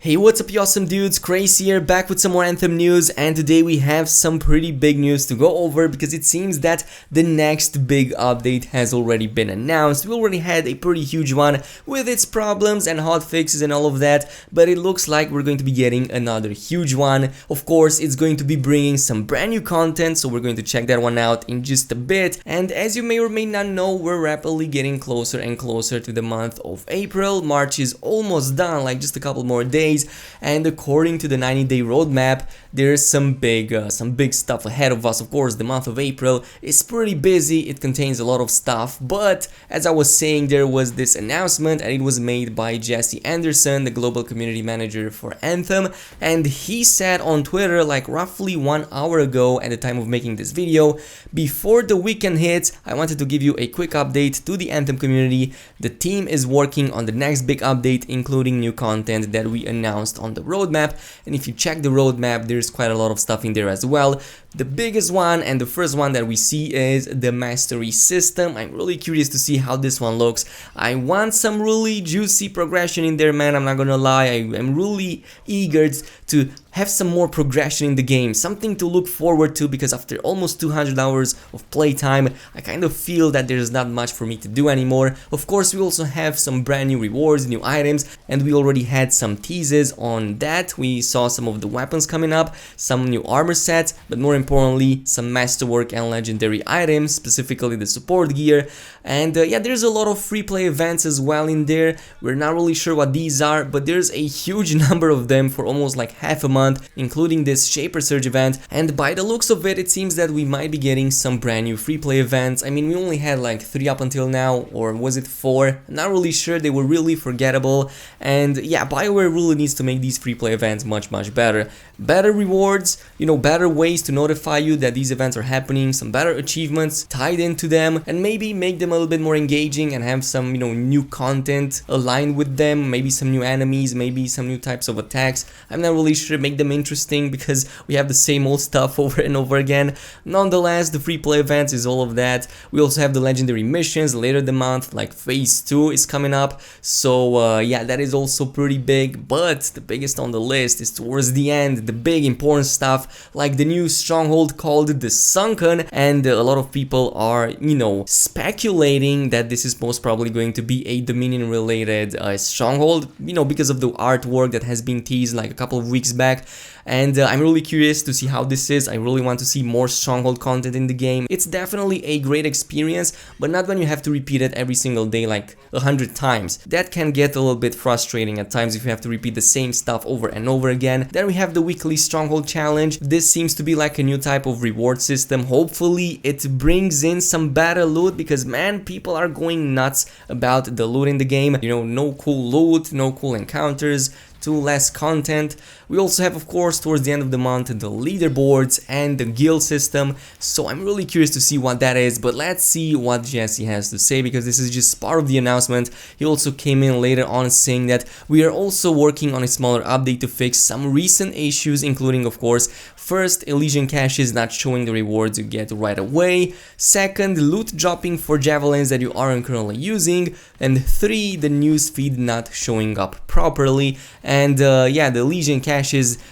Hey, what's up, you awesome dudes? Crazy here, back with some more Anthem news, and today we have some pretty big news to go over because it seems that the next big update has already been announced. We already had a pretty huge one with its problems and hotfixes and all of that, but it looks like we're going to be getting another huge one. Of course, it's going to be bringing some brand new content, so we're going to check that one out in just a bit. And as you may or may not know, we're rapidly getting closer and closer to the month of April. March is almost done, like just a couple more days. And according to the 90-day roadmap, there's some big stuff ahead of us. Of course, the month of April is pretty busy. It contains a lot of stuff, but as I was saying, there was this announcement, and it was made by Jesse Anderson, the global community manager for Anthem, and he said on Twitter, like roughly 1 hour ago at the time of making this video, before the weekend hits, I wanted to give you a quick update to the Anthem community. The team is working on the next big update, including new content that we announced on the roadmap, and if you check the roadmap, there's quite a lot of stuff in there as well. The biggest one and the first one that we see is the mastery system. I'm really curious to see how this one looks. I want some really juicy progression in there, man. I'm not gonna lie, I'm really eager to have some more progression in the game, something to look forward to, because after almost 200 hours of playtime, I kind of feel that there's not much for me to do anymore. Of course, we also have some brand new rewards, new items, and we already had some teases on that. We saw some of the weapons coming up, some new armor sets, but more importantly, some masterwork and legendary items, specifically the support gear. And yeah, there's a lot of free play events as well in there. We're not really sure what these are, but there's a huge number of them for almost like half a month, including this Shaper Surge event. And by the looks of it, it seems that we might be getting some brand new free play events. I mean, we only had like 3 up until now, or was it 4? I'm not really sure. They were really forgettable. And yeah, BioWare really needs to make these free play events much better. Better rewards, you know, better ways to notify you that these events are happening, some better achievements tied into them, and maybe make them a little bit more engaging and have some, you know, new content aligned with them, maybe some new enemies, maybe some new types of attacks. I'm not really sure. Make them interesting, because we have the same old stuff over and over again. Nonetheless, the free play events is all of that. We also have the legendary missions later the month, like phase 2 is coming up, so yeah, that is also pretty big. But the biggest on the list is towards the end, the big important stuff, like the new stronghold called the Sunken, and a lot of people are, you know, speculating that this is most probably going to be a Dominion related stronghold, you know, because of the artwork that has been teased like a couple of weeks back. And I'm really curious to see how this is. I really want to see more stronghold content in the game. It's definitely a great experience, but not when you have to repeat it every single day like 100 times. That can get a little bit frustrating at times if you have to repeat the same stuff over and over again. Then we have the weekly stronghold challenge. This seems to be like a new type of reward system. Hopefully it brings in some better loot, because man, people are going nuts about the loot in the game. You know, no cool loot, no cool encounters, too less content. We also have, of course, towards the end of the month, the leaderboards and the guild system, so I'm really curious to see what that is. But let's see what Jesse has to say, because this is just part of the announcement. He also came in later on saying that we are also working on a smaller update to fix some recent issues, including, of course, first, Elysian caches not showing the rewards you get right away, second, loot dropping for javelins that you aren't currently using, and 3, the newsfeed not showing up properly. And yeah, the Elysian caches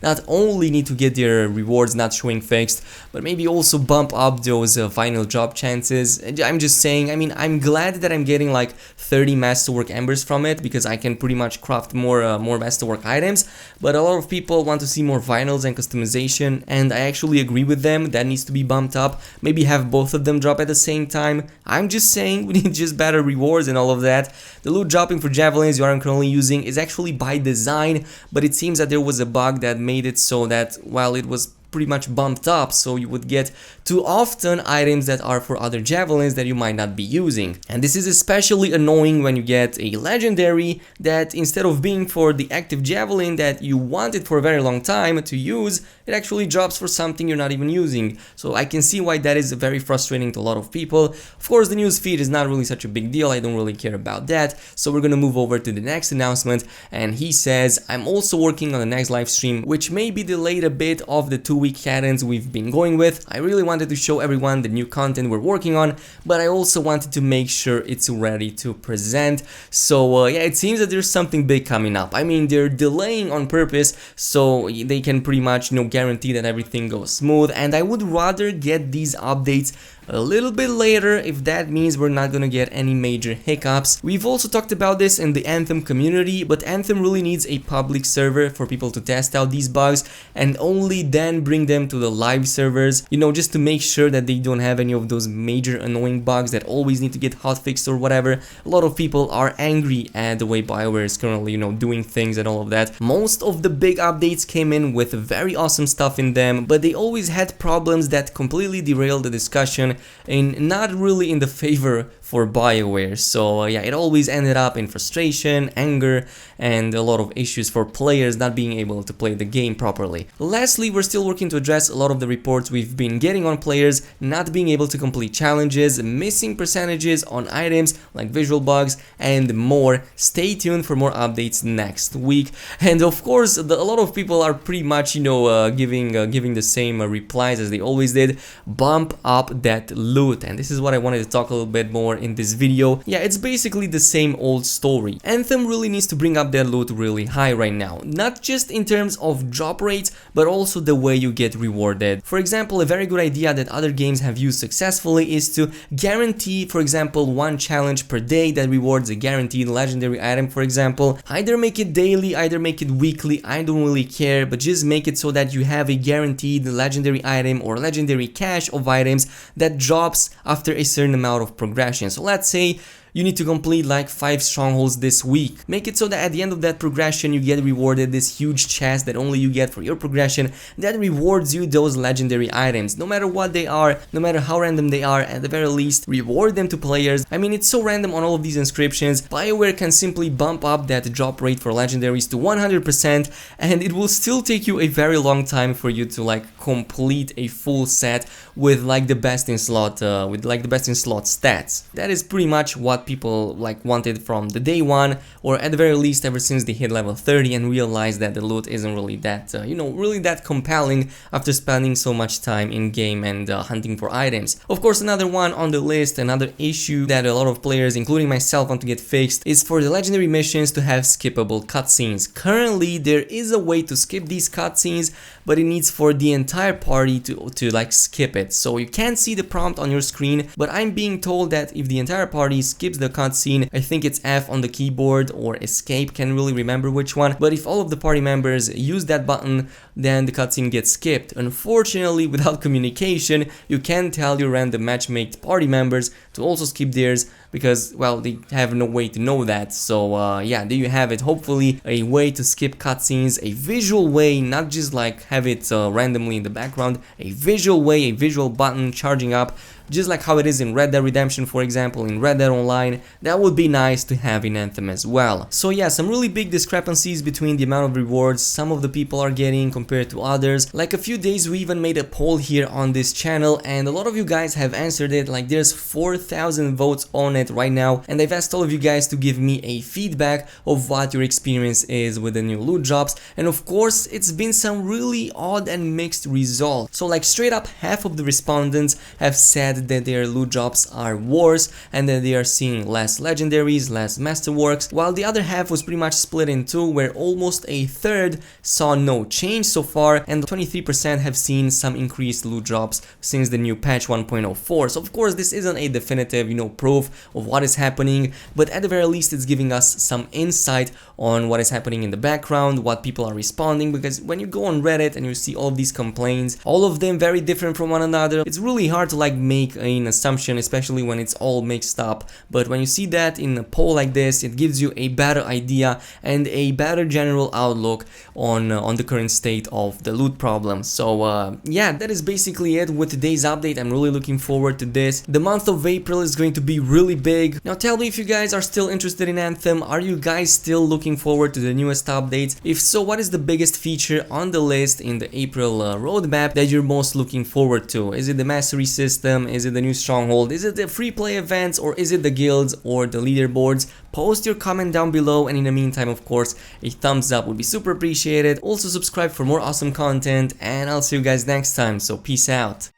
not only need to get their rewards not showing fixed, but maybe also bump up those final drop chances. And I'm just saying, I mean, I'm glad that I'm getting like 30 masterwork embers from it, because I can pretty much craft more masterwork items. But a lot of people want to see more finals and customization, and I actually agree with them. That needs to be bumped up. Maybe have both of them drop at the same time. I'm just saying we need just better rewards and all of that. The loot dropping for javelins you aren't currently using is actually by design, but it seems that there was a bug that made it so that while it was pretty much bumped up, so you would get too often items that are for other javelins that you might not be using. And this is especially annoying when you get a legendary that instead of being for the active javelin that you wanted for a very long time to use, it actually drops for something you're not even using. So I can see why that is very frustrating to a lot of people. Of course, the news feed is not really such a big deal. I don't really care about that. So we're gonna move over to the next announcement, and he says, I'm also working on the next live stream, which may be delayed a bit of the 2 2-week cadence we've been going with. I really wanted to show everyone the new content we're working on, but I also wanted to make sure it's ready to present. So yeah, it seems that there's something big coming up. I mean, they're delaying on purpose so they can pretty much, guarantee that everything goes smooth, and I would rather get these updates a little bit later if that means we're not gonna get any major hiccups. We've also talked about this in the Anthem community, but Anthem really needs a public server for people to test out these bugs and only then bring them to the live servers, just to make sure that they don't have any of those major annoying bugs that always need to get hotfixed or whatever. A lot of people are angry at the way BioWare is currently, doing things and all of that. Most of the big updates came in with very awesome stuff in them, but they always had problems that completely derailed the discussion and not really in the favor for BioWare. So yeah, it always ended up in frustration, anger, and a lot of issues for players not being able to play the game properly. Lastly, we're still working to address a lot of the reports we've been getting on players not being able to complete challenges, missing percentages on items like visual bugs, and more. Stay tuned for more updates next week. And of course, a lot of people are pretty much, giving the same replies as they always did. Bump up that loot, and this is what I wanted to talk a little bit more in this video. Yeah, it's basically the same old story. Anthem really needs to bring up their loot really high right now, not just in terms of drop rates, but also the way you get rewarded. For example, a very good idea that other games have used successfully is to guarantee, for example, one challenge per day that rewards a guaranteed legendary item, for example. Either make it daily, either make it weekly, I don't really care, but just make it so that you have a guaranteed legendary item or legendary cache of items that drops after a certain amount of progression. So let's say you need to complete like 5 strongholds this week. Make it so that at the end of that progression you get rewarded this huge chest that only you get for your progression that rewards you those legendary items. No matter what they are, no matter how random they are, at the very least reward them to players. I mean, it's so random on all of these inscriptions. BioWare can simply bump up that drop rate for legendaries to 100% and it will still take you a very long time for you to like complete a full set with like the best in slot stats. That is pretty much what people like wanted from the day one, or at the very least ever since they hit level 30 and realized that the loot isn't really that really that compelling after spending so much time in game and hunting for items. Of course, another one on the list, another issue that a lot of players including myself want to get fixed, is for the legendary missions to have skippable cutscenes. Currently there is a way to skip these cutscenes, but it needs for the entire party to like skip it. So you can't see the prompt on your screen, but I'm being told that if the entire party skips the cutscene, I think it's F on the keyboard or escape, can't really remember which one, but if all of the party members use that button, then the cutscene gets skipped. Unfortunately, without communication, you can't tell your random matchmade party members to also skip theirs because, well, they have no way to know that. So yeah, there you have it. Hopefully a way to skip cutscenes, a visual way, not just like have it randomly in the background, a visual way, a visual button charging up, just like how it is in Red Dead Redemption, for example, in Red Dead Online. That would be nice to have in Anthem as well. So yeah, some really big discrepancies between the amount of rewards some of the people are getting compared to others. Like a few days we even made a poll here on this channel and a lot of you guys have answered it. Like there's 4,000 votes on it right now, and I've asked all of you guys to give me a feedback of what your experience is with the new loot drops, and of course it's been some really odd and mixed results. So like straight up half of the respondents have said that their loot drops are worse and that they are seeing less legendaries, less masterworks, while the other half was pretty much split in two, where almost a third saw no change so far and 23% have seen some increased loot drops since the new patch 1.04. So of course this isn't a definitive proof of what is happening, but at the very least it's giving us some insight on what is happening in the background, what people are responding, because when you go on Reddit and you see all of these complaints, all of them very different from one another, it's really hard to like make an assumption, especially when it's all mixed up. But when you see that in a poll like this, it gives you a better idea and a better general outlook on the current state of the loot problem. So yeah, that is basically it with today's update. I'm really looking forward to this. The month of April is going to be really big. Now tell me if you guys are still interested in Anthem. Are you guys still looking forward to the newest updates? If so, what is the biggest feature on the list in the April roadmap that you're most looking forward to? Is it the mastery system? Is it the new stronghold? Is it the free play events? Or is it the guilds or the leaderboards? Post your comment down below, and in the meantime, of course, a thumbs up would be super appreciated. Also subscribe for more awesome content, and I'll see you guys next time, so peace out.